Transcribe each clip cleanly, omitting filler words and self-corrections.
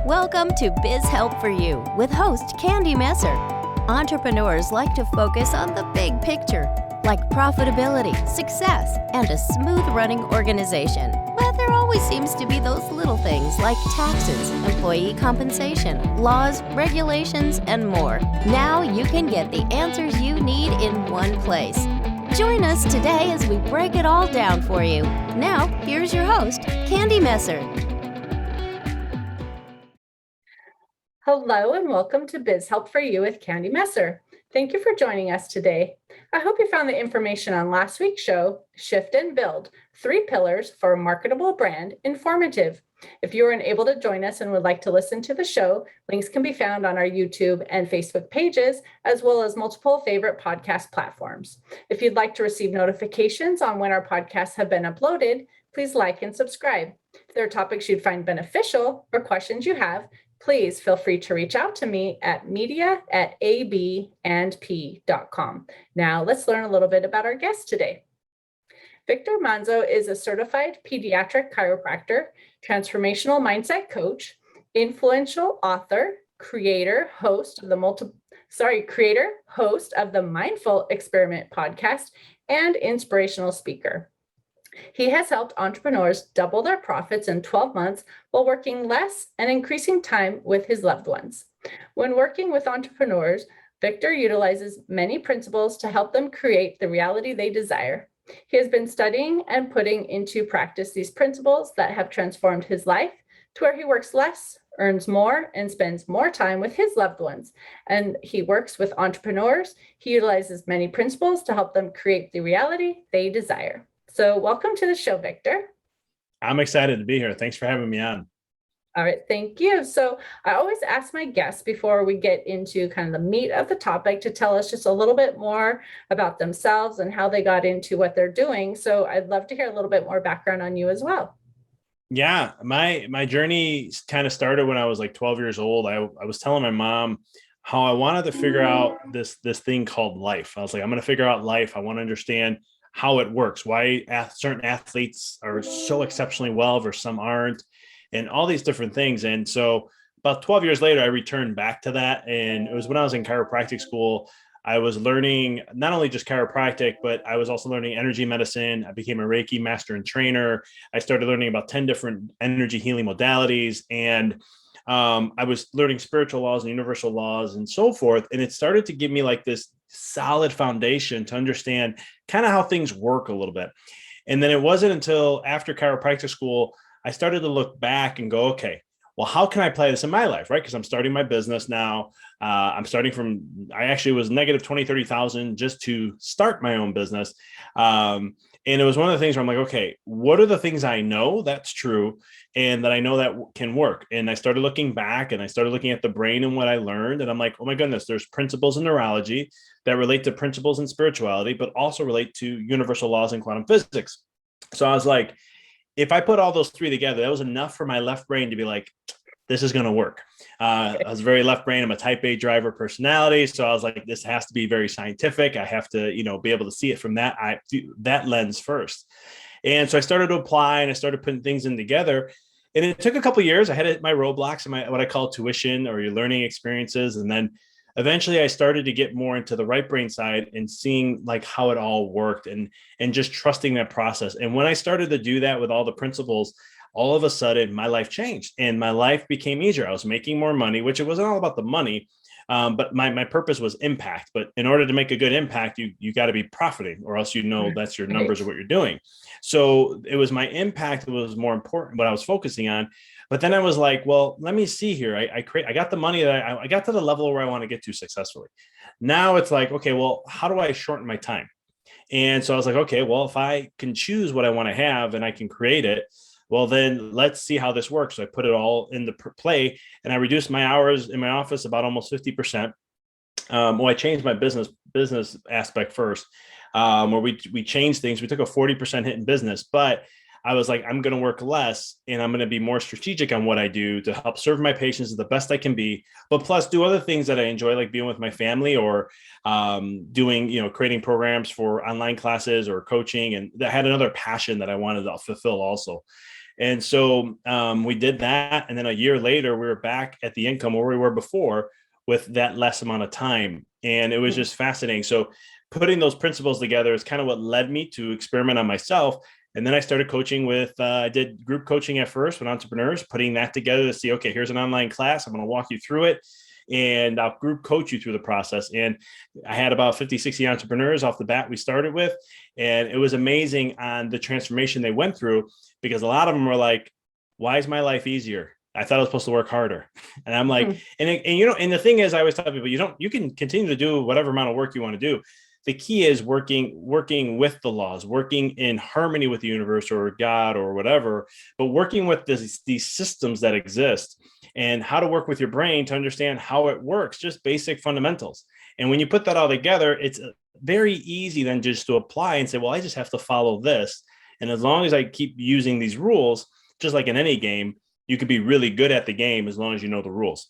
Welcome to Biz Help for You with host Candy Messer. Entrepreneurs like to focus on the big picture, like profitability, success, and a smooth-running organization. But there always seems to be those little things like taxes, employee compensation, laws, regulations, and more. Now you can get the answers you need in one place. Join us today as we break it all down for you. Now, here's your host, Candy Messer. Hello and welcome to Biz Help for You with Candy Messer. Thank you for joining us today. I hope you found the information on last week's show, Shift and Build, 3 Pillars for a Marketable Brand, informative. If you weren't able to join us and would like to listen to the show, links can be found on our YouTube and Facebook pages, as well as multiple favorite podcast platforms. If you'd like to receive notifications on when our podcasts have been uploaded, please like and subscribe. If there are topics you'd find beneficial or questions you have, please feel free to reach out to me at media@abandp.com. Now let's learn a little bit about our guest today. Victor Marzo is a certified pediatric chiropractor, transformational mindset coach, influential author, host of the Mindful Experiment podcast, and inspirational speaker. He has helped entrepreneurs double their profits in 12 months while working less and increasing time with his loved ones. When working with entrepreneurs, Victor utilizes many principles to help them create the reality they desire. He has been studying and putting into practice these principles that have transformed his life to where he works less, earns more, and spends more time with his loved ones. And he works with entrepreneurs. He utilizes many principles to help them create the reality they desire. So welcome to the show, Victor. I'm excited to be here. Thanks for having me on. All right, thank you. So I always ask my guests before we get into kind of the meat of the topic to tell us just a little bit more about themselves and how they got into what they're doing. So I'd love to hear a little bit more background on you as well. Yeah, my journey kind of started when I was like 12 years old. I was telling my mom how I wanted to figure out this thing called life. I was like, I'm going to figure out life. I want to understand how it works, why certain athletes are so exceptionally well versus some aren't, and all these different things. And so about 12 years later, I returned back to that. And it was when I was in chiropractic school, I was learning not only just chiropractic, but I was also learning energy medicine. I became a Reiki master and trainer. I started learning about 10 different energy healing modalities. And I was learning spiritual laws and universal laws and so forth. And it started to give me like this solid foundation to understand kind of how things work a little bit. And then it wasn't until after chiropractic school, I started to look back and go, okay, well, how can I apply this in my life, right? Because I'm starting my business now. I actually was negative 20, 30,000 just to start my own business. And it was one of the things where I'm like, okay, what are the things I know that's true and that I know that can work? And I started looking back and I started looking at the brain and what I learned. And I'm like, oh my goodness, there's principles in neurology that relate to principles in spirituality, but also relate to universal laws in quantum physics. So I was like, if I put all those 3 together, that was enough for my left brain to be like, this is going to work. I was very left brain. I'm a type A driver personality. So I was like, this has to be very scientific. I have to, be able to see it from that lens first. And so I started to apply and I started putting things in together. And it took a couple of years. I had my roadblocks and what I call tuition or your learning experiences. And then eventually I started to get more into the right brain side and seeing like how it all worked and just trusting that process. And when I started to do that with all the principles, all of a sudden my life changed and my life became easier. I was making more money, which it wasn't all about the money, but my purpose was impact. But in order to make a good impact, you got to be profiting or else that's your numbers of what you're doing. So it was my impact that was more important, what I was focusing on. But then I was like, well, let me see here. I got the money that I got to the level where I want to get to successfully. Now it's like, okay, well, how do I shorten my time? And so I was like, okay, well, if I can choose what I want to have and I can create it, well, then let's see how this works. So I put it all into play and I reduced my hours in my office about almost 50%. I changed my business aspect first, where we changed things. We took a 40% hit in business, but I was like, I'm going to work less and I'm going to be more strategic on what I do to help serve my patients the best I can be, but plus do other things that I enjoy, like being with my family or doing, creating programs for online classes or coaching. And I had another passion that I wanted to fulfill also. And so we did that. And then a year later, we were back at the income where we were before with that less amount of time. And it was just fascinating. So putting those principles together is kind of what led me to experiment on myself. And then I started coaching I did group coaching at first with entrepreneurs, putting that together to see, okay, here's an online class. I'm going to walk you through it and I'll group coach you through the process. And I had about 50, 60 entrepreneurs off the bat we started with. And it was amazing on the transformation they went through, because a lot of them were like, why is my life easier? I thought I was supposed to work harder. And I'm like, and the thing is, I always tell people, you can continue to do whatever amount of work you want to do. The key is working with the laws, working in harmony with the universe or God or whatever, but working with these systems that exist and how to work with your brain to understand how it works, just basic fundamentals. And when you put that all together, it's very easy then just to apply and say, well, I just have to follow this. And as long as I keep using these rules, just like in any game, you could be really good at the game as long as you know the rules.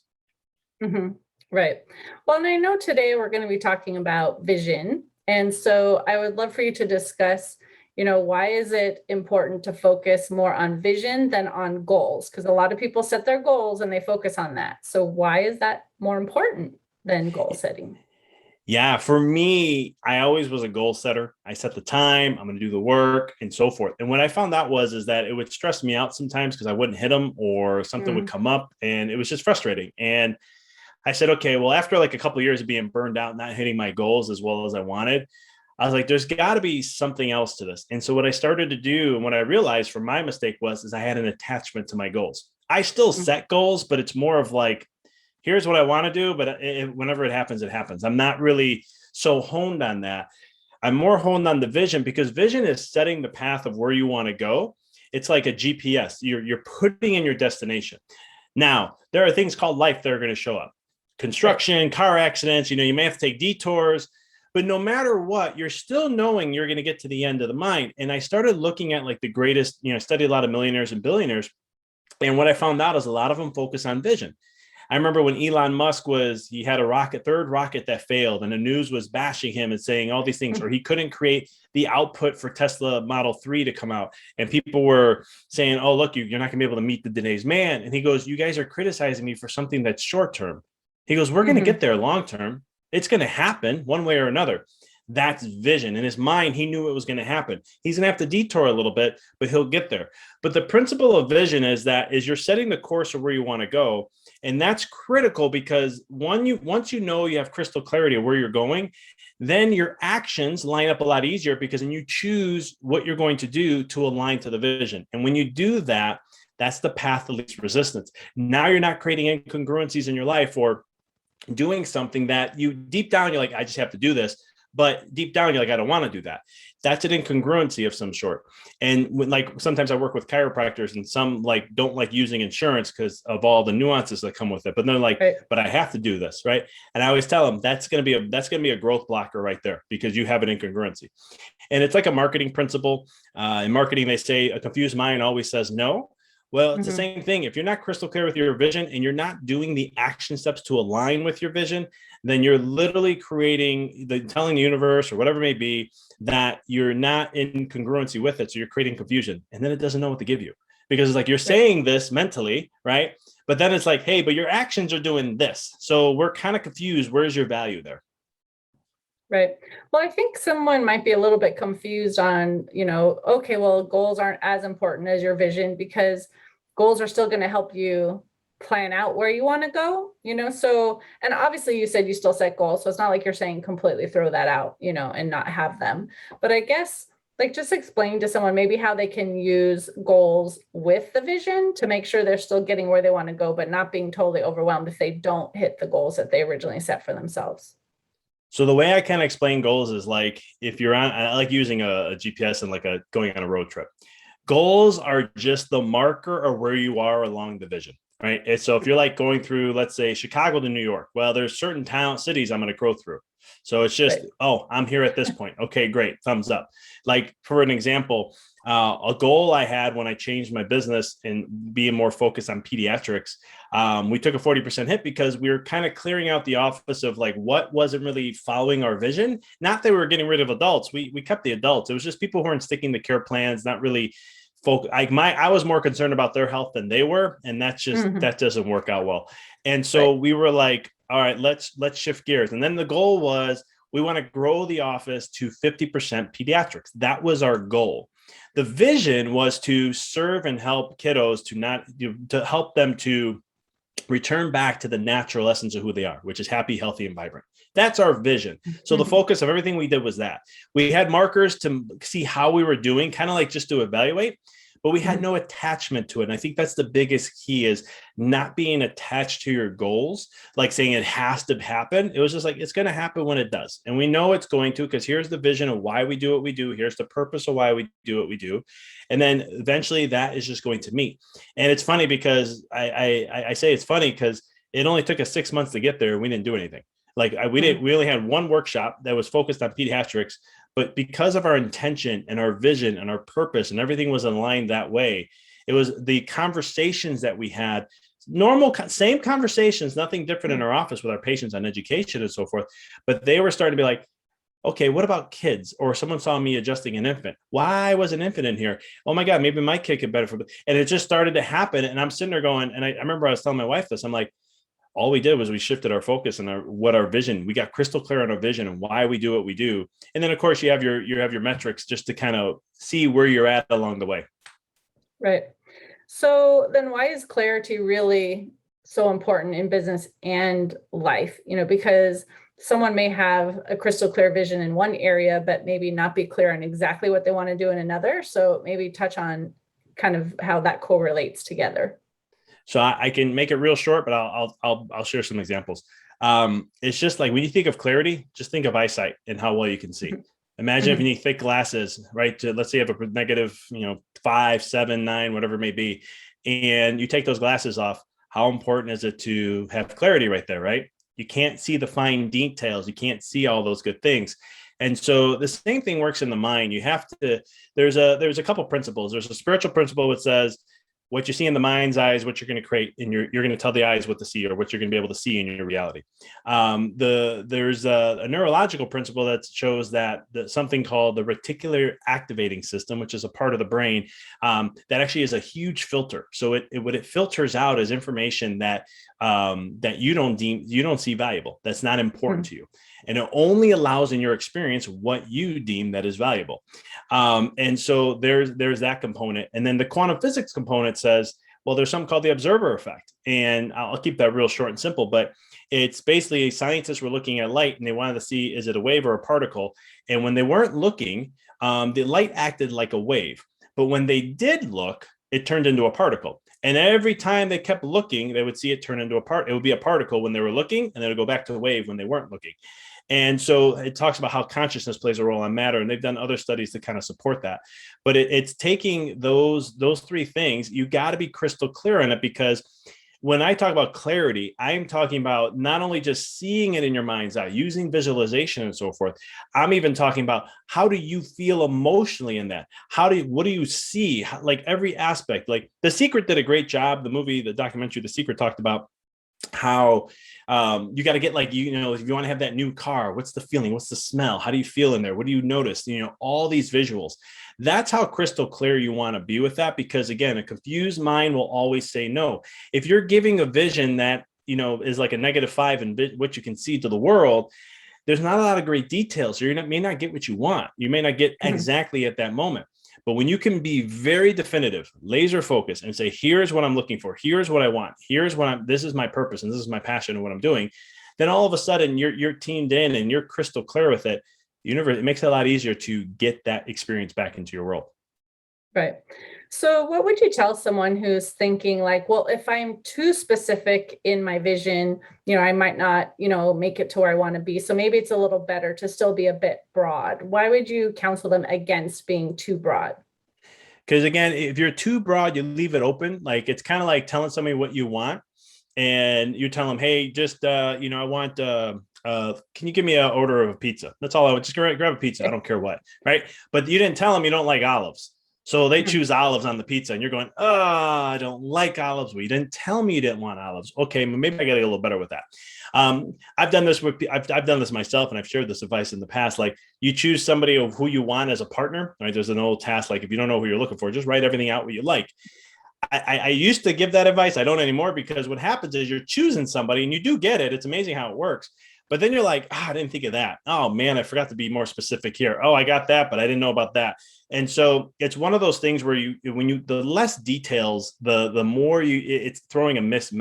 Mm-hmm. Right. Well, and I know today we're going to be talking about vision. And so I would love for you to discuss, why is it important to focus more on vision than on goals? Because a lot of people set their goals and they focus on that. So why is that more important than goal setting? Yeah, for me, I always was a goal setter. I set the time, I'm going to do the work and so forth. And what I found out is that it would stress me out sometimes because I wouldn't hit them or something would come up and it was just frustrating. And I said, okay, well, after like a couple of years of being burned out, not hitting my goals as well as I wanted, I was like, there's got to be something else to this. And so what I started to do, and what I realized from my mistake is I had an attachment to my goals. I still set goals, but it's more of like, here's what I want to do, but whenever it happens, it happens. I'm not really so honed on that. I'm more honed on the vision, because vision is setting the path of where you want to go. It's like a GPS. You're putting in your destination. Now, there are things called life that are going to show up. Construction, car accidents, you may have to take detours, but no matter what, you're still knowing you're going to get to the end of the mine. And I started looking at like the greatest, I studied a lot of millionaires and billionaires. And what I found out is a lot of them focus on vision. I remember when Elon Musk he had a third rocket that failed, and the news was bashing him and saying all these things, or he couldn't create the output for Tesla Model 3 to come out. And people were saying, oh, look, you're not gonna be able to meet today's man. And he goes, you guys are criticizing me for something that's short-term. He goes, we're going to get there long-term. It's going to happen one way or another. That's vision. In his mind, he knew it was going to happen. He's going to have to detour a little bit, but he'll get there. But the principle of vision is you're setting the course of where you want to go. And that's critical, because once you know you have crystal clarity of where you're going, then your actions line up a lot easier, because then you choose what you're going to do to align to the vision. And when you do that, that's the path of least resistance. Now you're not creating incongruencies in your life or doing something that you deep down, you're like, I just have to do this. But deep down, you're like, I don't want to do that. That's an incongruency of some sort. And sometimes I work with chiropractors, and some don't like using insurance because of all the nuances that come with it. But they're like, right, but I have to do this, right? And I always tell them that's going to be a growth blocker right there, because you have an incongruency. And it's like a marketing principle. In marketing, they say a confused mind always says no. Well, it's the same thing. If you're not crystal clear with your vision and you're not doing the action steps to align with your vision, then you're literally telling the universe or whatever it may be that you're not in congruency with it. So you're creating confusion, and then it doesn't know what to give you, because it's like you're saying this mentally, right? But then it's like, hey, but your actions are doing this. So we're kind of confused. Where's your value there? Right. Well, I think someone might be a little bit confused on, okay, well, goals aren't as important as your vision, because goals are still going to help you plan out where you want to go, so, and obviously you said you still set goals. So it's not like you're saying completely throw that out, and not have them. But I guess just explain to someone maybe how they can use goals with the vision to make sure they're still getting where they want to go, but not being totally overwhelmed if they don't hit the goals that they originally set for themselves. So the way I kind of explain goals is if you're I like using a GPS and going on a road trip. Goals are just the marker of where you are along the vision, right? And so if you're going through, let's say, Chicago to New York, well, there's certain cities I'm going to go through. So it's just, right, oh, I'm here at this point. Okay, great. Thumbs up. For an example, a goal I had when I changed my business and being more focused on pediatrics, we took a 40% hit because we were kind of clearing out the office of what wasn't really following our vision. Not that we were getting rid of adults. We kept the adults. It was just people who weren't sticking to care plans, not really I was more concerned about their health than they were. And that doesn't work out well. And so we were like, all right, let's shift gears. And then the goal was, we want to grow the office to 50% pediatrics. That was our goal. The vision was to serve and help kiddos to help them to return back to the natural essence of who they are, which is happy, healthy, and vibrant. That's our vision. So the focus of everything we did was that. We had markers to see how we were doing, kind of like just to evaluate, but we had no attachment to it. And I think that's the biggest key, is not being attached to your goals, like saying it has to happen. It was just like, it's going to happen when it does. And we know it's going to, because here's the vision of why we do what we do. Here's the purpose of why we do what we do. And then eventually that is just going to meet. And it's funny because I say it's funny because it only took us 6 months to get there and we didn't do anything. We only had one workshop that was focused on pediatrics, but because of our intention and our vision and our purpose and everything was aligned that way, it was the conversations that we had, same conversations, nothing different in our office with our patients on education and so forth. But they were starting to be like, okay, what about kids? Or someone saw me adjusting an infant. Why was an infant in here? Oh my God, maybe my kid could benefit. And it just started to happen. And I'm sitting there going, and I remember I was telling my wife this, I'm like, all we did was we shifted our focus and our vision. We got crystal clear on our vision and why we do what we do. And then of course you have your metrics just to kind of see where you're at along the way. Right. So then why is clarity really so important in business and life? Because someone may have a crystal clear vision in one area, but maybe not be clear on exactly what they want to do in another. So maybe touch on kind of how that correlates together. So I can make it real short, but I'll share some examples. It's just like when you think of clarity, just think of eyesight and how well you can see. Imagine if you need thick glasses, right? Let's say you have a negative, 5, 7, 9, whatever it may be, and you take those glasses off. How important is it to have clarity right there, right? You can't see the fine details. You can't see all those good things. And so the same thing works in the mind. You have to, there's a couple principles. There's a spiritual principle that says, what you see in the mind's eye is what you're going to create, and you're going to tell the eyes what to see, or what you're going to be able to see in your reality. There's a neurological principle that shows that something called the reticular activating system, which is a part of the brain, that actually is a huge filter. So what it filters out is information that you don't see valuable, that's not important to you. And it only allows in your experience what you deem that is valuable. And so there's that component. And then the quantum physics component says, well, there's something called the observer effect. And I'll keep that real short and simple, but it's basically scientists were looking at light and they wanted to see, is it a wave or a particle? And when they weren't looking, the light acted like a wave. But when they did look, it turned into a particle. And every time they kept looking, they would see it turn into it would be a particle when they were looking, and then it would go back to a wave when they weren't looking. And so it talks about how consciousness plays a role on matter. And they've done other studies to kind of support that. But it's taking those three things. You got to be crystal clear on it, because when I talk about clarity, I'm talking about not only just seeing it in your mind's eye, using visualization and so forth. I'm even talking about, how do you feel emotionally in that? What do you see? Like every aspect. Like The Secret did a great job. The documentary, The Secret, talked about how you got to get, like, if you want to have that new car, what's the feeling? What's the smell? How do you feel in there? What do you notice? All these visuals. That's how crystal clear you want to be with that, because again, a confused mind will always say no. If you're giving a vision that, is like a -5 in what you can see to the world, there's not a lot of great details. So you may not get what you want. You may not get exactly at that moment. But when you can be very definitive, laser focused, and say, here's what I'm looking for, here's what I want, this is my purpose, and this is my passion and what I'm doing, then all of a sudden you're teamed in and you're crystal clear with it. It makes it a lot easier to get that experience back into your world. Right. So what would you tell someone who's thinking like, well, if I'm too specific in my vision, I might not, make it to where I want to be. So maybe it's a little better to still be a bit broad. Why would you counsel them against being too broad? Because again, if you're too broad, you leave it open. Like, it's kind of like telling somebody what you want, and you tell them, hey, just, I want, can you give me an order of a pizza? That's all I would just grab a pizza. I don't care what. Right. But you didn't tell them you don't like olives. So they choose olives on the pizza and you're going, oh, I don't like olives. Well, you didn't tell me you didn't want olives. Okay, maybe I got to get a little better with that. I've done this I've done this myself, and I've shared this advice in the past. Like, you choose somebody of who you want as a partner, right? There's an old task, like if you don't know who you're looking for, just write everything out what you like. I used to give that advice. I don't anymore, because what happens is you're choosing somebody and you do get it. It's amazing how it works. But then you're like, I didn't think of that. Oh man, I forgot to be more specific here. Oh, I got that, but I didn't know about that. And so it's one of those things where the less details, the more it's throwing a mixed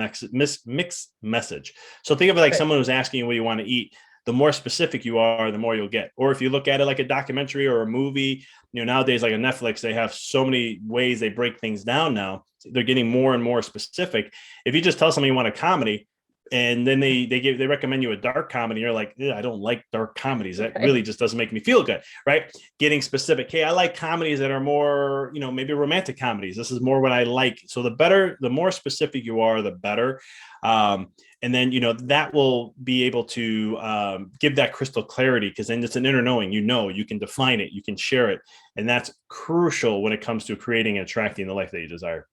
message. So think of it like someone who's asking you what you want to eat. The more specific you are, the more you'll get. Or if you look at it like a documentary or a movie, nowadays, like a Netflix, they have so many ways they break things down now. They're getting more and more specific. If you just tell someone you want a comedy, and then they recommend you a dark comedy, you're like, I don't like dark comedies. That really just doesn't make me feel good, right? Getting specific. Hey, I like comedies that are more, maybe romantic comedies. This is more what I like. So the more specific you are, the better. And then, that will be able to give that crystal clarity, because then it's an inner knowing, you can define it, you can share it. And that's crucial when it comes to creating and attracting the life that you desire.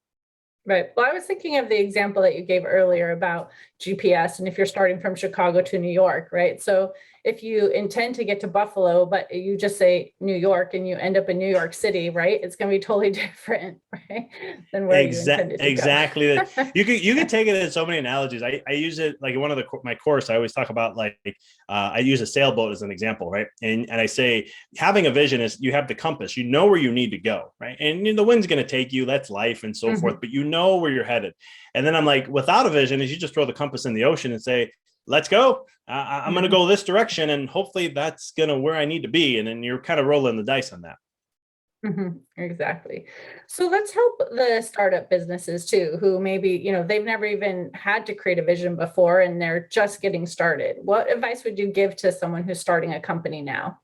Right. Well, I was thinking of the example that you gave earlier about GPS, and if you're starting from Chicago to New York, right? So if you intend to get to Buffalo, but you just say New York and you end up in New York City, right? It's going to be totally different, right? Than where you intended to exactly. go. You can take it in so many analogies. I use it like in one of my course. I always talk about I use a sailboat as an example, right? And I say having a vision is you have the compass, you know where you need to go, right? And the wind's going to take you. That's life and so forth, but you know where you're headed. And then I'm like, without a vision, is you just throw the compass in the ocean and say, let's go. I'm going to go this direction, and hopefully that's going to where I need to be. And then you're kind of rolling the dice on that. Exactly. So let's help the startup businesses too, who maybe, they've never even had to create a vision before and they're just getting started. What advice would you give to someone who's starting a company now?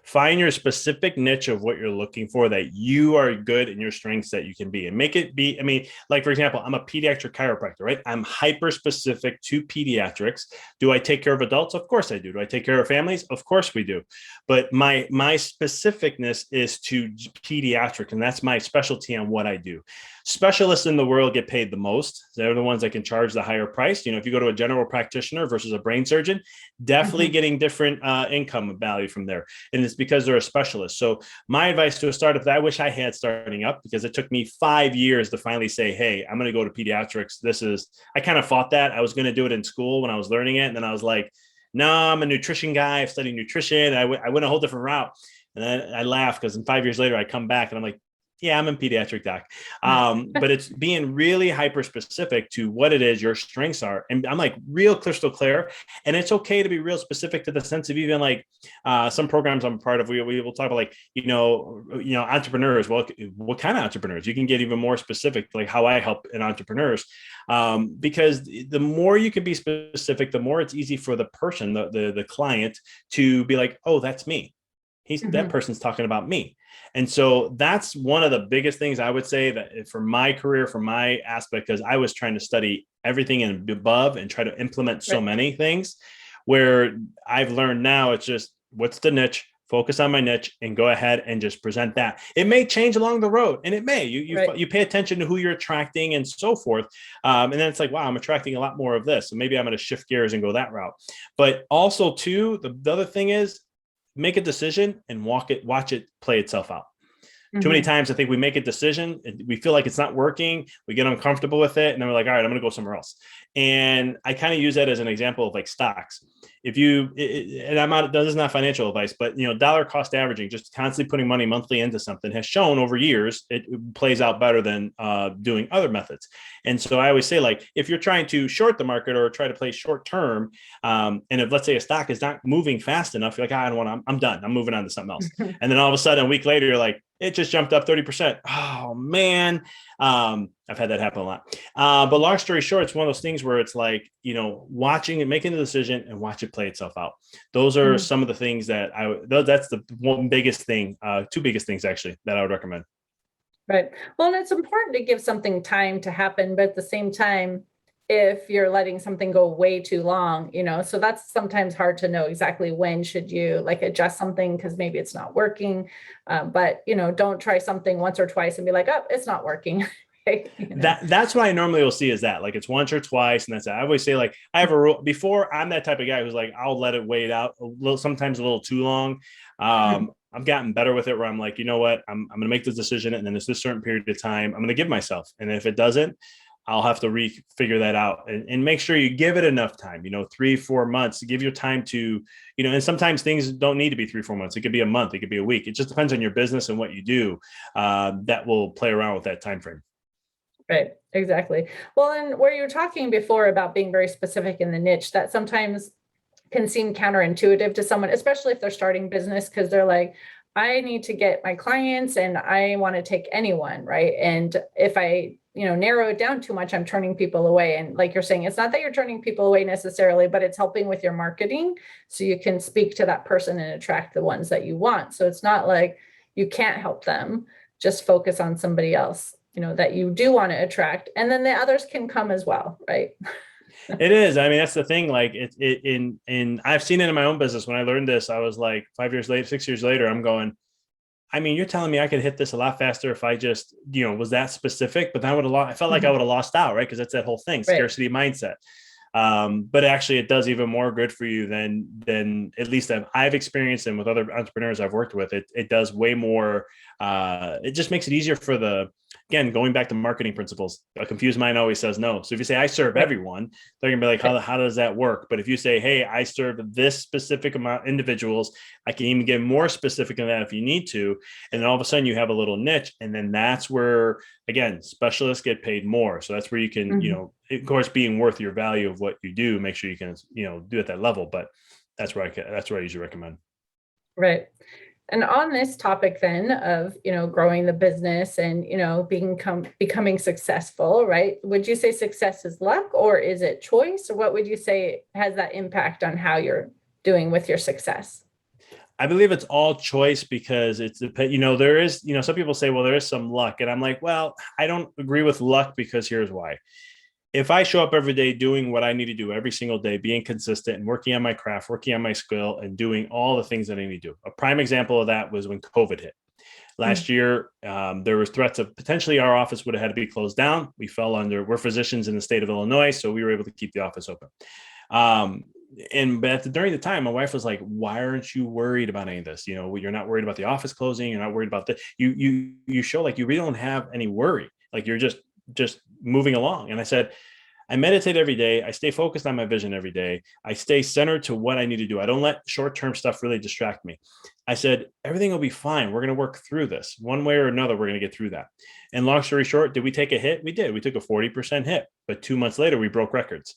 Find your specific niche of what you're looking for, that you are good in your strengths that you can be, and make it be. I mean, like, for example, I'm a pediatric chiropractor, right? I'm hyper specific to pediatrics. Do I take care of adults? Of course I do. Do I take care of families? Of course we do. But my specificness is to pediatric, and that's my specialty on what I do. Specialists in the world get paid the most. They're the ones that can charge the higher price. If you go to a general practitioner versus a brain surgeon, definitely getting different income value from there. And it's because they're a specialist. So my advice to a startup that I wish I had starting up, because it took me 5 years to finally say, hey, I'm going to go to pediatrics. I kind of fought that. I was going to do it in school when I was learning it. And then I was like, no, I'm a nutrition guy. I've studied nutrition. I went a whole different route. And then I laugh, because 5 years later, I come back and I'm like, yeah, I'm a pediatric doc. But it's being really hyper specific to what it is your strengths are. And I'm like real crystal clear. And it's okay to be real specific, to the sense of even like some programs I'm a part of, we will talk about like, entrepreneurs. Well, what kind of entrepreneurs? You can get even more specific, like how I help in entrepreneurs. Because the more you can be specific, the more it's easy for the person, the client, to be like, oh, that's me. That person's talking about me. And so that's one of the biggest things I would say that for my career, for my aspect, because I was trying to study everything and above and try to implement so many things, where I've learned now it's just, what's the niche? Focus on my niche and go ahead and just present that. It may change along the road, and it may, you pay attention to who you're attracting and so forth. And then it's like, wow, I'm attracting a lot more of this. So maybe I'm going to shift gears and go that route. But also too, the other thing is, make a decision and watch it play itself out. Too many times I think we make a decision, we feel like it's not working, we get uncomfortable with it, and then we're like, all right, I'm going to go somewhere else. And I kind of use that as an example of like stocks. If you, and this is not financial advice, but dollar cost averaging, just constantly putting money monthly into something, has shown over years it plays out better than doing other methods. And so I always say, like, if you're trying to short the market or try to play short term, and if, let's say, a stock is not moving fast enough, you're like, I don't want to, I'm done, I'm moving on to something else. And then all of a sudden, a week later, you're like, it just jumped up 30%. Oh man. I've had that happen a lot. But long story short, it's one of those things where it's like, watching and making the decision and watch it play itself out. Those are some of the things that that's the one biggest thing, two biggest things actually, that I would recommend. Right. Well, and it's important to give something time to happen, but at the same time, if you're letting something go way too long, so that's sometimes hard to know exactly when should you like adjust something because maybe it's not working. But don't try something once or twice and be like, oh, it's not working. That's what I normally will see is that like it's once or twice and that's it. I always say like I have a rule before. I'm that type of guy who's like I'll let it wait out a little, sometimes a little too long. I've gotten better with it where I'm like, you know what, I'm going to make this decision and then it's this certain period of time I'm going to give myself, and if it doesn't, I'll have to figure that out and make sure you give it enough time, 3-4 months to give your time to, and sometimes things don't need to be 3-4 months. It could be a month. It could be a week. It just depends on your business and what you do. That will play around with that time frame. Right. Exactly. Well, and where you were talking before about being very specific in the niche, that sometimes can seem counterintuitive to someone, especially if they're starting business, because they're like, I need to get my clients and I want to take anyone. Right. And if I, narrow it down too much, I'm turning people away. And like you're saying, it's not that you're turning people away necessarily, but it's helping with your marketing. So you can speak to that person and attract the ones that you want. So it's not like you can't help them, just focus on somebody else, that you do want to attract. And then the others can come as well. Right. It is. I mean, that's the thing. Like I've seen it in my own business. When I learned this, I was like 5 years later, 6 years later, I'm going, I mean, you're telling me I could hit this a lot faster if I just, was that specific, but I felt like I would have lost out. Right. Cause that's that whole thing, Right. Scarcity mindset. But actually it does even more good for you than at least I've experienced, and with other entrepreneurs I've worked with, it does way more. It just makes it easier again, going back to marketing principles. A confused mind always says no. So if you say, I serve everyone, they're going to be like, how does that work? But if you say, hey, I serve this specific amount of individuals, I can even get more specific than that if you need to. And then all of a sudden you have a little niche. And then that's where, again, specialists get paid more. So that's where you can, of course, being worth your value of what you do, make sure you can, do at that level. But that's where I usually recommend. Right. And on this topic then of, growing the business and, becoming successful, right? Would you say success is luck, or is it choice? Or what would you say has that impact on how you're doing with your success? I believe it's all choice, because there is, some people say, well, there is some luck. And I'm like, well, I don't agree with luck, because here's why. If I show up every day doing what I need to do every single day, being consistent and working on my craft, working on my skill, and doing all the things that I need to do. A prime example of that was when COVID hit. Last year, there was threats of potentially our office would have had to be closed down. We're physicians in the state of Illinois, so we were able to keep the office open. During the time, my wife was like, why aren't you worried about any of this? You're not worried about the office closing. You're not worried about that. You show like you really don't have any worry. Like you're just moving along. And I said, I meditate every day. I stay focused on my vision every day. I stay centered to what I need to do. I don't let short-term stuff really distract me. I said, everything will be fine. We're going to work through this one way or another. We're going to get through that. And long story short, did we take a hit? We did. We took a 40% hit, but 2 months later, we broke records.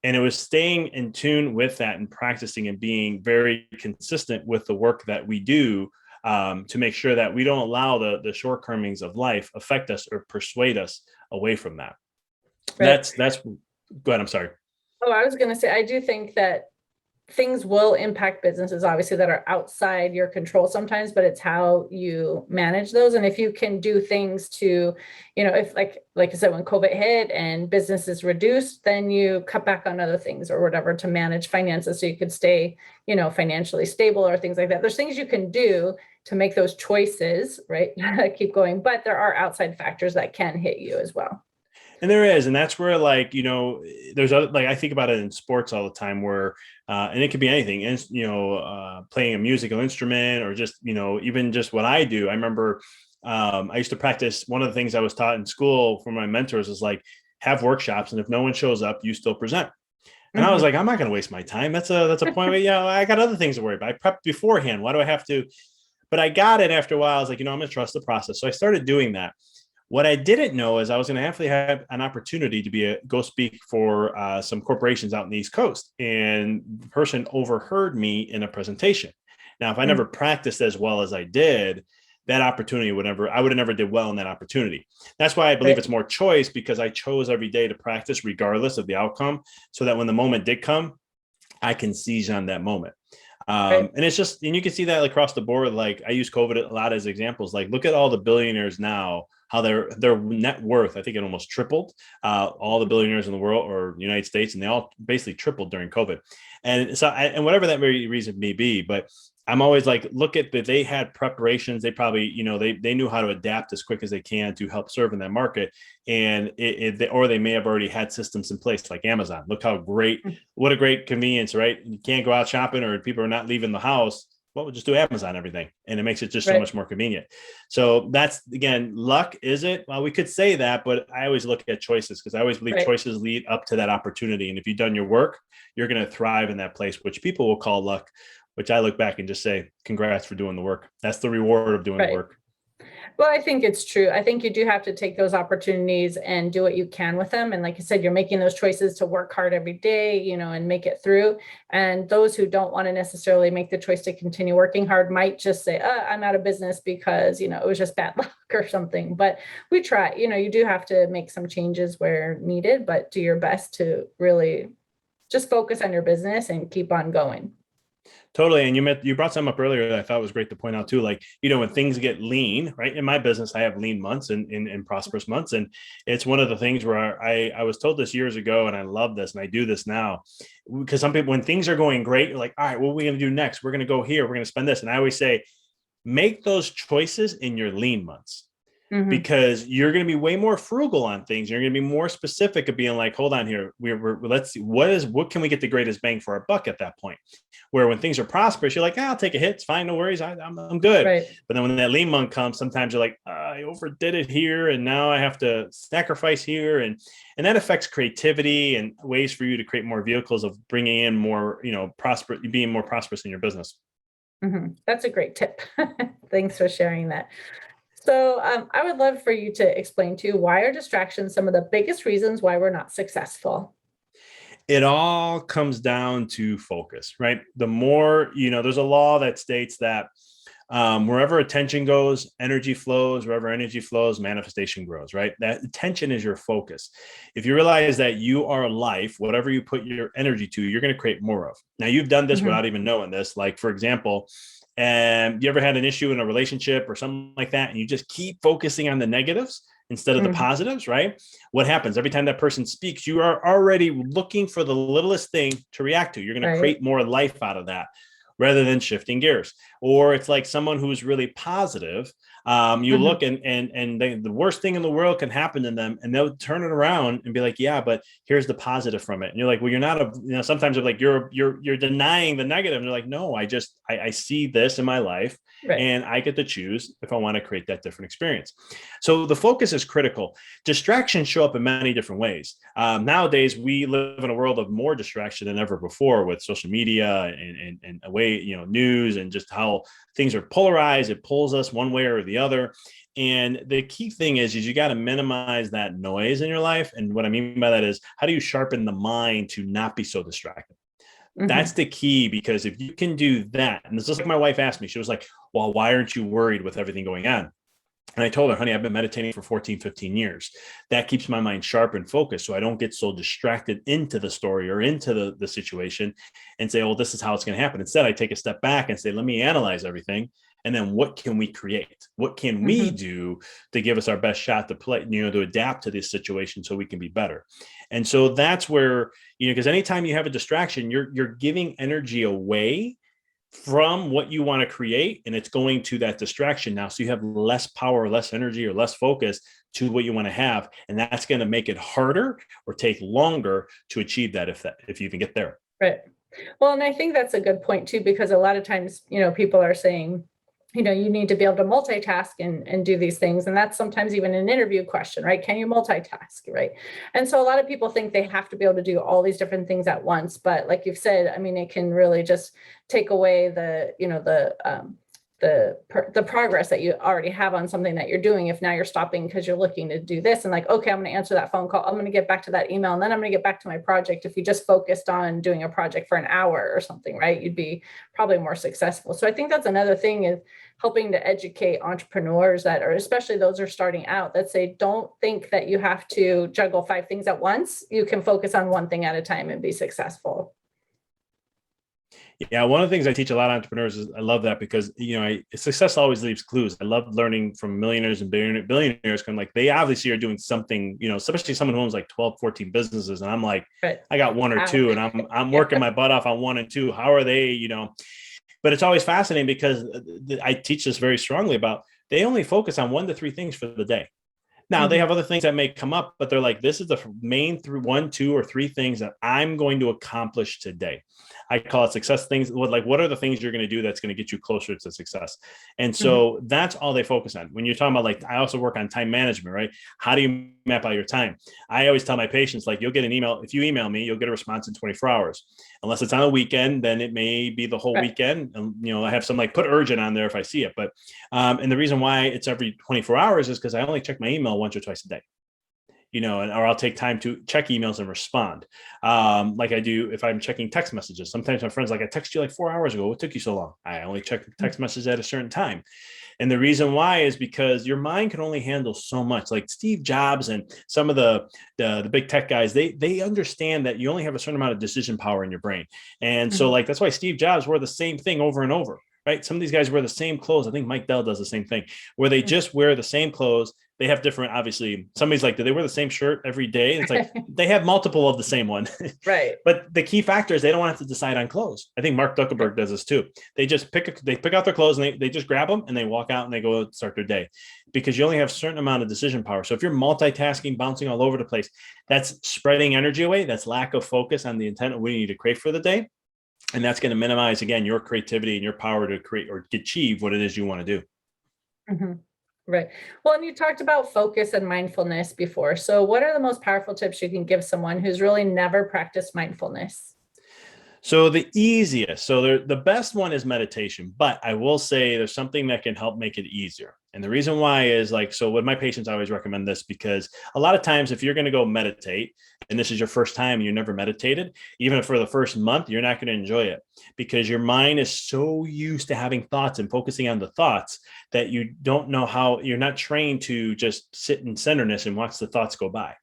And it was staying in tune with that and practicing and being very consistent with the work that we do, to make sure that we don't allow the shortcomings of life affect us or persuade us away from that. Right. That's go ahead. I'm sorry. Oh, I was going to say, I do think that things will impact businesses, obviously, that are outside your control sometimes, but it's how you manage those. And if you can do things to, if like I said, when COVID hit and business is reduced, then you cut back on other things or whatever to manage finances so you could stay, financially stable or things like that. There's things you can do to make those choices, right? Keep going. But there are outside factors that can hit you as well. And there is, and that's where there's other, I think about it in sports all the time where, and it could be anything, and, playing a musical instrument or just, even just what I do. I remember, I used to practice. One of the things I was taught in school from my mentors is like, have workshops. And if no one shows up, you still present. And I was like, I'm not going to waste my time. That's a point where, I got other things to worry about. I prepped beforehand. Why do I have to? But I got it after a while. I was like, I'm going to trust the process. So I started doing that. What I didn't know is I was going to have an opportunity to go speak for some corporations out in the East Coast. And the person overheard me in a presentation. Now, if I never practiced as well as I did, that opportunity I would have never did well in that opportunity. That's why I believe it's more choice, because I chose every day to practice regardless of the outcome, so that when the moment did come, I can seize on that moment. And it's just, and you can see that across the board. Like I use COVID a lot as examples. Like, look at all the billionaires now how their net worth, I think it almost tripled, all the billionaires in the world or United States, and they all basically tripled during COVID. And so, and whatever that reason may be, but I'm always like, look at that. They had preparations. They probably, they knew how to adapt as quick as they can to help serve in that market. And or they may have already had systems in place like Amazon. Look how great, what a great convenience, right? You can't go out shopping or people are not leaving the house. Well, we'll just do Amazon everything. And it makes it just so much more convenient. So that's, again, luck, is it? Well, we could say that, but I always look at choices because I always believe choices lead up to that opportunity. And if you've done your work, you're going to thrive in that place, which people will call luck, which I look back and just say, congrats for doing the work. That's the reward of doing the work. Well, I think it's true. I think you do have to take those opportunities and do what you can with them. And like you said, you're making those choices to work hard every day, and make it through. And those who don't want to necessarily make the choice to continue working hard might just say, I'm out of business because, it was just bad luck or something. But we try, you do have to make some changes where needed, but do your best to really just focus on your business and keep on going. Totally. And you brought something up earlier that I thought was great to point out too. Like, when things get lean, right? In my business, I have lean months and prosperous months. And it's one of the things where I was told this years ago, and I love this, and I do this now, because some people, when things are going great, you're like, all right, what are we going to do next? We're going to go here. We're going to spend this. And I always say, make those choices in your lean months. Because you're going to be way more frugal on things. You're going to be more specific of being like, hold on here. Let's see, what can we get the greatest bang for our buck at that point? Where when things are prosperous, you're like, I'll take a hit. It's fine. No worries. I'm good. Right. But then when that lean month comes, sometimes you're like, I overdid it here. And now I have to sacrifice here. And that affects creativity and ways for you to create more vehicles of bringing in more, being more prosperous in your business. That's a great tip. Thanks for sharing that. So I would love for you to explain too, why are distractions some of the biggest reasons why we're not successful? It all comes down to focus, right? The more, there's a law that states that wherever attention goes, energy flows. Wherever energy flows, manifestation grows, right? That attention is your focus. If you realize that you are life, whatever you put your energy to, you're going to create more of. Now, you've done this without even knowing this. Like, for example, and you ever had an issue in a relationship or something like that, and you just keep focusing on the negatives instead of the positives, right? What happens every time that person speaks? You are already looking for the littlest thing to react to. You're going to create more life out of that rather than shifting gears. Or it's like someone who's really positive. You look and the worst thing in the world can happen to them, and they'll turn it around and be like, yeah, but here's the positive from it. And you're like, well, you're not sometimes they're like, you're denying the negative. And they're like, no, I see this in my life. And I get to choose if I want to create that different experience. So the focus is critical. Distractions show up in many different ways. Nowadays, we live in a world of more distraction than ever before with social media and away, news, and just how things are polarized. It pulls us one way or the other. And the key thing is you got to minimize that noise in your life. And what I mean by that is, how do you sharpen the mind to not be so distracted? That's the key, because if you can do that, and this is like my wife asked me, she was like, well, why aren't you worried with everything going on? And I told her, honey, I've been meditating for 14, 15 years. That keeps my mind sharp and focused, so I don't get so distracted into the story or into the situation and say, oh, this is how it's going to happen. Instead, I take a step back and say, let me analyze everything. And then what can we create? What can we do to give us our best shot to play, to adapt to this situation so we can be better? And so that's where, because anytime you have a distraction, you're giving energy away from what you want to create, and it's going to that distraction now. So you have less power, less energy, or less focus to what you want to have. And that's going to make it harder or take longer to achieve that if you even get there. Right. Well, and I think that's a good point too, because a lot of times, people are saying, you need to be able to multitask and do these things. And that's sometimes even an interview question, right? Can you multitask, right? And so a lot of people think they have to be able to do all these different things at once. But like you've said, it can really just take away the progress that you already have on something that you're doing. If now you're stopping because you're looking to do this and like, okay, I'm going to answer that phone call. I'm going to get back to that email, and then I'm going to get back to my project. If you just focused on doing a project for an hour or something, right, you'd be probably more successful. So I think that's another thing, is helping to educate entrepreneurs that are, especially those who are starting out, that say, don't think that you have to juggle 5 things at once. You can focus on one thing at a time and be successful. Yeah, one of the things I teach a lot of entrepreneurs is I love that because success always leaves clues. I love learning from millionaires and billionaires. Kind of like they obviously are doing something, especially someone who owns like 12, 14 businesses, and I'm like, Right. I got one or two, and I'm working my butt off on one and two. How are they? But it's always fascinating because I teach this very strongly about they only focus on 1 to 3 things for the day. Now they have other things that may come up, but they're like, this is the main 1, 2, or 3 things that I'm going to accomplish today. I call it success things. What are the things you're going to do that's going to get you closer to success? And so that's all they focus on. When you're talking about, I also work on time management, right? How do you map out your time? I always tell my patients, you'll get an email. If you email me, you'll get a response in 24 hours. Unless it's on a weekend, then it may be the whole weekend. And, I have some put urgent on there if I see it. But, and the reason why it's every 24 hours is because I only check my email once or twice a day. Or I'll take time to check emails and respond. Like I do if I'm checking text messages. Sometimes my friends I text you 4 hours ago. What took you so long? I only check text messages at a certain time. And the reason why is because your mind can only handle so much. Like Steve Jobs and some of the big tech guys, they understand that you only have a certain amount of decision power in your brain. And so that's why Steve Jobs wore the same thing over and over. Right? Some of these guys wear the same clothes. I think Mike Dell does the same thing, where they just wear the same clothes. They have different, obviously, somebody's do they wear the same shirt every day? It's they have multiple of the same one. Right. But the key factor is they don't want to have to decide on clothes. I think Mark Zuckerberg does this too. They just pick out their clothes and they just grab them and they walk out and they go start their day, because you only have a certain amount of decision power. So if you're multitasking, bouncing all over the place, that's spreading energy away. That's lack of focus on the intent of what you need to create for the day. And that's going to minimize, again, your creativity and your power to create or achieve what it is you want to do. Right. Well, and you talked about focus and mindfulness before. So what are the most powerful tips you can give someone who's really never practiced mindfulness? So the best one is meditation, but I will say there's something that can help make it easier. And the reason why is so with my patients, I always recommend this, because a lot of times if you're going to go meditate and this is your first time and you never meditated, even for the first month, you're not going to enjoy it, because your mind is so used to having thoughts and focusing on the thoughts that you don't know how. You're not trained to just sit in centeredness and watch the thoughts go by.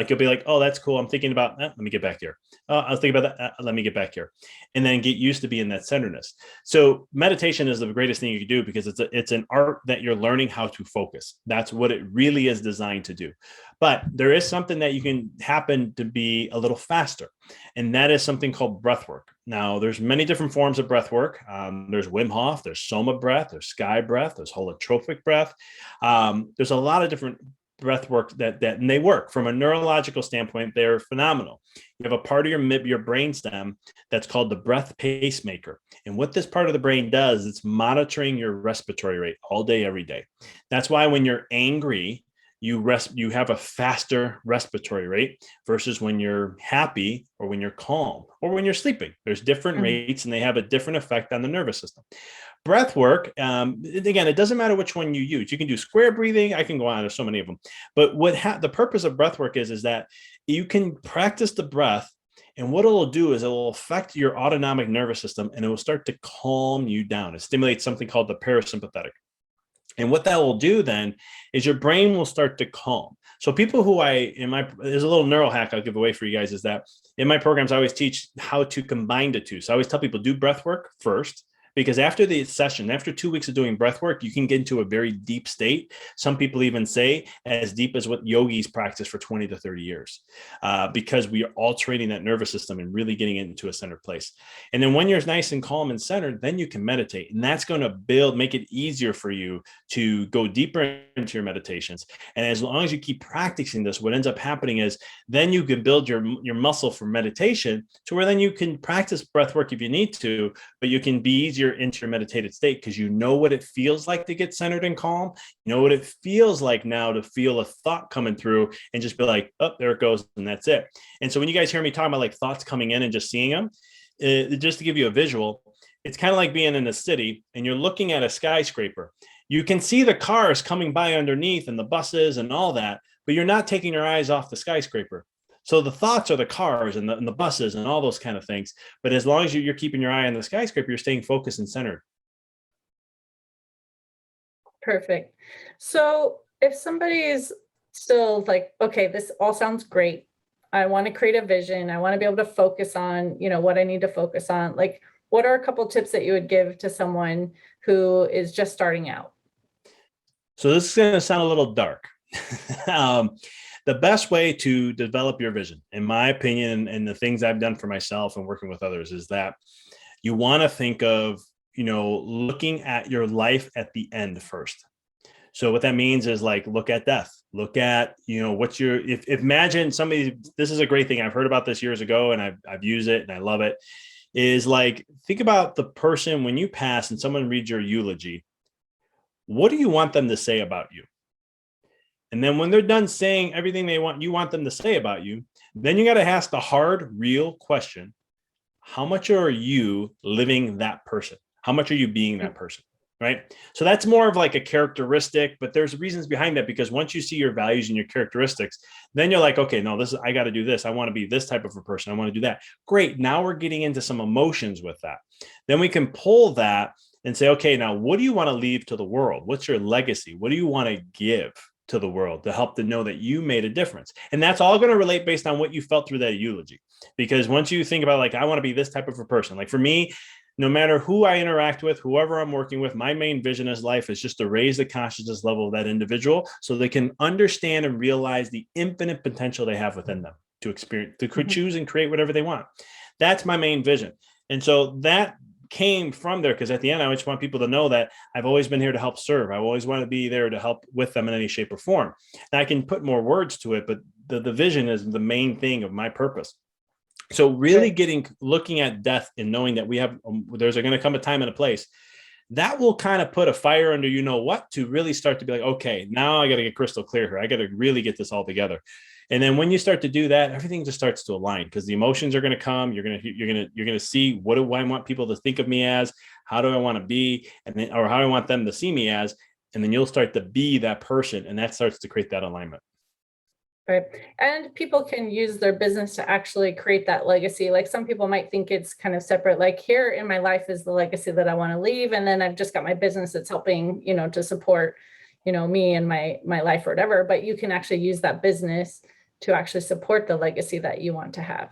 You'll be like, oh, that's cool. I'm thinking about that. Let me get back here. I was thinking about that. Let me get back here. And then get used to being that centeredness. So meditation is the greatest thing you can do, because it's an art that you're learning how to focus. That's what it really is designed to do. But there is something that you can happen to be a little faster. And that is something called breath work. Now, there's many different forms of breath work. There's Wim Hof, there's Soma breath, there's sky breath, there's holotropic breath. There's a lot of different breath work and they work from a neurological standpoint. They're phenomenal. You have a part of your brainstem that's called the breath pacemaker. And what this part of the brain does, it's monitoring your respiratory rate all day, every day. That's why when you're angry, you have a faster respiratory rate versus when you're happy or when you're calm or when you're sleeping. There's different rates and they have a different effect on the nervous system. Breath work, again, it doesn't matter which one you use. You can do square breathing. I can go on. There's so many of them. But the purpose of breath work is that you can practice the breath, and what it'll do is it'll affect your autonomic nervous system, and it will start to calm you down. It stimulates something called the parasympathetic. And what that will do then is your brain will start to calm. So people who there's a little neural hack I'll give away for you guys, is that in my programs, I always teach how to combine the two. So I always tell people, do breath work first, because after the session, after 2 weeks of doing breath work, you can get into a very deep state. Some people even say as deep as what yogis practice for 20 to 30 years, because we are altering that nervous system and really getting it into a centered place. And then when you're nice and calm and centered, then you can meditate. And that's going to make it easier for you to go deeper into your meditations. And as long as you keep practicing this, what ends up happening is then you can build your muscle for meditation to where then you can practice breath work if you need to, but you can be easier into your meditated state, because you know what it feels like to get centered and calm. You know what it feels like now to feel a thought coming through and just be like, oh, there it goes, and that's it. And so when you guys hear me talking about thoughts coming in and just seeing them, just to give you a visual, it's kind of like being in a city and you're looking at a skyscraper. You can see the cars coming by underneath and the buses and all that, but you're not taking your eyes off the skyscraper. So the thoughts are the cars and the buses and all those kind of things. But as long as you're keeping your eye on the skyscraper, you're staying focused and centered. Perfect. So if somebody is still okay, this all sounds great. I want to create a vision. I want to be able to focus on, what I need to focus on. what are a couple tips that you would give to someone who is just starting out? So this is going to sound a little dark. um, the best way to develop your vision, in my opinion, and the things I've done for myself and working with others, is that you want to think of, looking at your life at the end first. So what that means is like, look at death, look at, what's your, if imagine somebody, this is a great thing. I've heard about this years ago and I've used it and I love it, is like, think about the person when you pass and someone reads your eulogy. What do you want them to say about you? And then when they're done saying everything you want them to say about you, then you got to ask the hard, real question. How much are you living that person? How much are you being that person? Right. So that's more of like a characteristic, but there's reasons behind that, because once you see your values and your characteristics, then you're like, okay, no, I got to do this. I want to be this type of a person. I want to do that. Great. Now we're getting into some emotions with that. Then we can pull that and say, okay, now what do you want to leave to the world? What's your legacy? What do you want to give to the world to help them know that you made a difference? And that's all going to relate based on what you felt through that eulogy. Because once you think about like, I want to be this type of a person, like for me, no matter who I interact with, whoever I'm working with, my main vision as life is just to raise the consciousness level of that individual so they can understand and realize the infinite potential they have within them to experience, to choose and create whatever they want. That's my main vision. And so that came from there, because at the end, I just want people to know that I've always been here to help serve. I always want to be there to help with them in any shape or form. And I can put more words to it, but the vision is the main thing of my purpose. So really looking at death and knowing that there's going to come a time and a place that will kind of put a fire under, what, to really start to be like, okay, now I got to get crystal clear here. I got to really get this all together. And then when you start to do that, everything just starts to align, because the emotions are going to come. You're going to see, what do I want people to think of me as? How do I want to be? And then, or how do I want them to see me as? And then you'll start to be that person. And that starts to create that alignment. Right. And people can use their business to actually create that legacy. Like some people might think it's kind of separate, like here in my life is the legacy that I want to leave. And then I've just got my business that's helping, to support, me and my life or whatever. But you can actually use that business to actually support the legacy that you want to have.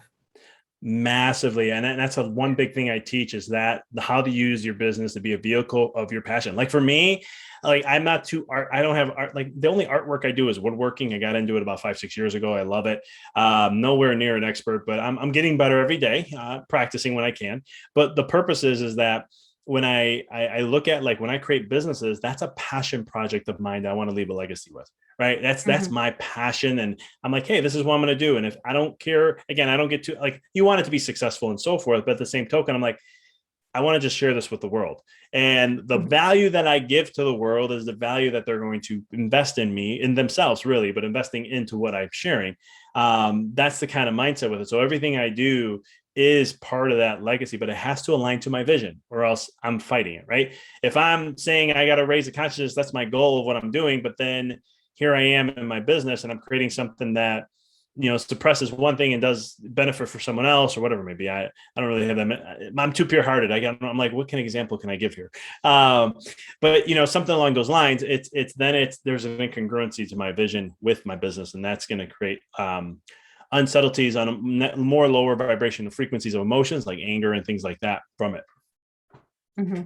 Massively. And that's one big thing I teach, is that how to use your business to be a vehicle of your passion. Like for me, like I'm not too art. I don't have art. Like the only artwork I do is woodworking. I got into it about 5-6 years ago. I love it. Nowhere near an expert, but I'm getting better every day, practicing when I can. But the purpose is that when I look at, like, when I create businesses, that's a passion project of mine that I want to leave a legacy with. Right. That's my passion. And I'm like, hey, this is what I'm going to do. And if I don't care, again, I don't get to, like, you want it to be successful and so forth. But at the same token, I'm like, I want to just share this with the world. And the value that I give to the world is the value that they're going to invest in me, in themselves, really, but investing into what I'm sharing. That's the kind of mindset with it. So everything I do is part of that legacy, but it has to align to my vision, or else I'm fighting it. Right. If I'm saying I got to raise the consciousness, that's my goal of what I'm doing. But then here I am in my business and I'm creating something that, suppresses one thing and does benefit for someone else or whatever it may be. I don't really have that. I'm too pure hearted. I'm like, what example can I give here? But something along those lines, there's an incongruency to my vision with my business. And that's going to create, unsubtleties on a more lower vibration of frequencies of emotions like anger and things like that from it. Mm-hmm.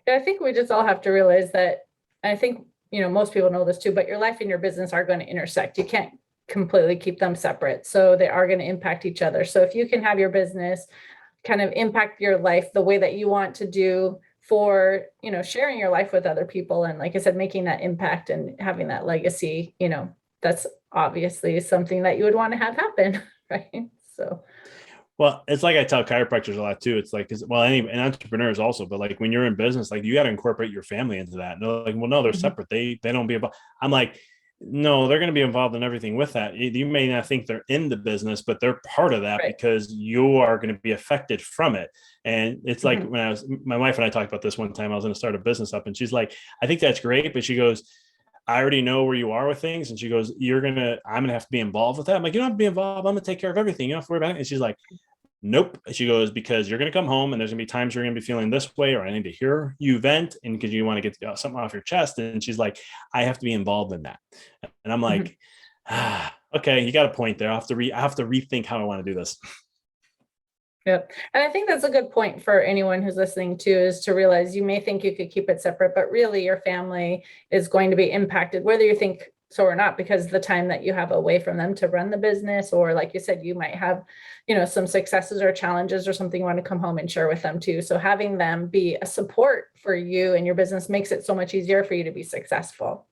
Yeah, I think we just all have to realize that. I think, most people know this too, but your life and your business are going to intersect. You can't completely keep them separate. So they are going to impact each other. So if you can have your business kind of impact your life the way that you want to do for, sharing your life with other people. And like I said, making that impact and having that legacy, that's obviously something that you would want to have happen. Right. So. Well, it's like I tell chiropractors a lot too. It's like, and entrepreneurs also, but like when you're in business, like you got to incorporate your family into that. And they're like, well, no, they're separate. They don't be about. I'm like, no, they're going to be involved in everything with that. You may not think they're in the business, but they're part of that, right? Because you are going to be affected from it. And it's like when my wife and I talked about this one time, I was going to start a business up and she's like, I think that's great. But she goes, I already know where you are with things. And she goes, I'm going to have to be involved with that. I'm like, you don't have to be involved. I'm going to take care of everything. You don't have to worry about it. And she's like, nope. She goes, because you're going to come home and there's going to be times you're going to be feeling this way, or I need to hear you vent, and because you want to get something off your chest. And she's like, I have to be involved in that. And I'm like, okay, you got a point there. I have to rethink how I want to do this. Yep. And I think that's a good point for anyone who's listening too, is to realize you may think you could keep it separate, but really your family is going to be impacted, whether you think so or not, because the time that you have away from them to run the business, or like you said, you might have, some successes or challenges or something you want to come home and share with them too. So having them be a support for you and your business makes it so much easier for you to be successful.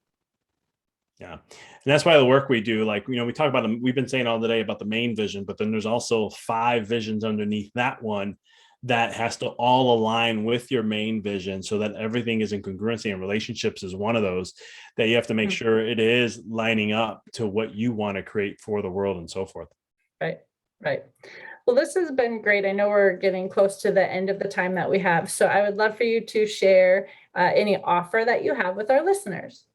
Yeah. And that's why the work we do, like, we talk about we've been saying all today about the main vision, but then there's also 5 visions underneath that one that has to all align with your main vision so that everything is in congruency, and relationships is one of those that you have to make sure it is lining up to what you want to create for the world and so forth. Right. Right. Well, this has been great. I know we're getting close to the end of the time that we have. So I would love for you to share any offer that you have with our listeners.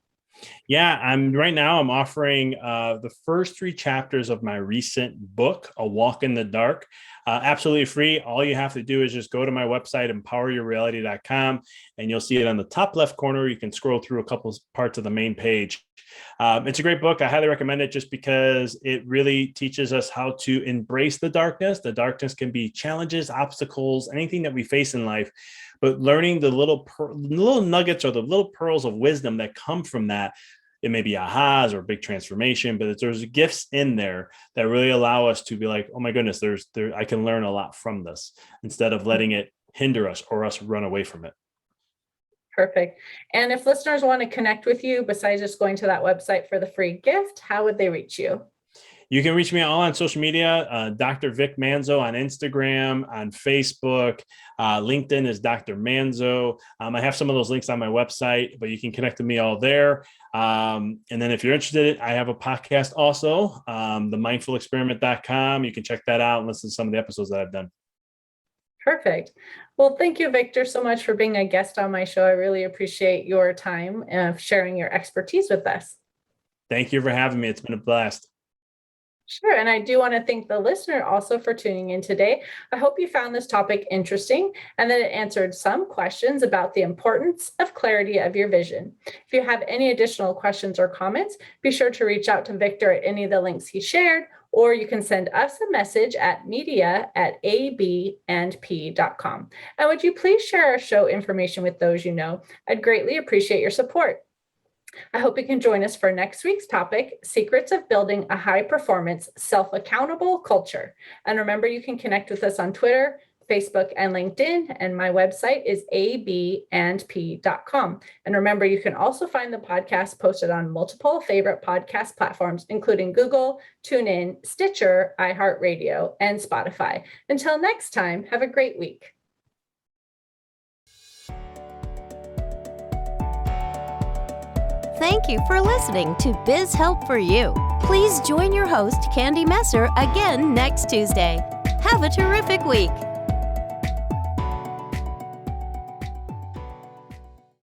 Yeah, I'm offering the first 3 chapters of my recent book, A Walk in the Dark, absolutely free. All you have to do is just go to my website, empoweryourreality.com, and you'll see it on the top left corner. You can scroll through a couple parts of the main page. It's a great book. I highly recommend it just because it really teaches us how to embrace the darkness. The darkness can be challenges, obstacles, anything that we face in life. But learning the little nuggets or the little pearls of wisdom that come from that, it may be ahas or big transformation, but there's gifts in there that really allow us to be like, oh my goodness, I can learn a lot from this, instead of letting it hinder us or us run away from it. Perfect. And if listeners want to connect with you, besides just going to that website for the free gift, how would they reach you? You can reach me all on social media, Dr. Vic Manzo on Instagram, on Facebook. LinkedIn is Dr. Manzo. I have some of those links on my website, but you can connect with me all there. And then if you're interested, I have a podcast also, the mindfulexperiment.com. You can check that out and listen to some of the episodes that I've done. Perfect. Well, thank you, Victor, so much for being a guest on my show. I really appreciate your time and sharing your expertise with us. Thank you for having me. It's been a blast. Sure. And I do want to thank the listener also for tuning in today. I hope you found this topic interesting and that it answered some questions about the importance of clarity of your vision. If you have any additional questions or comments, be sure to reach out to Victor at any of the links he shared, or you can send us a message at media@abandp.com. And would you please share our show information with those you know? I'd greatly appreciate your support. I hope you can join us for next week's topic, Secrets of Building a High-Performance, Self-Accountable Culture. And remember, you can connect with us on Twitter, Facebook, and LinkedIn, and my website is abandp.com. And remember, you can also find the podcast posted on multiple favorite podcast platforms, including Google, TuneIn, Stitcher, iHeartRadio, and Spotify. Until next time, have a great week. Thank you for listening to Biz Help for You. Please join your host, Candy Messer, again next Tuesday. Have a terrific week.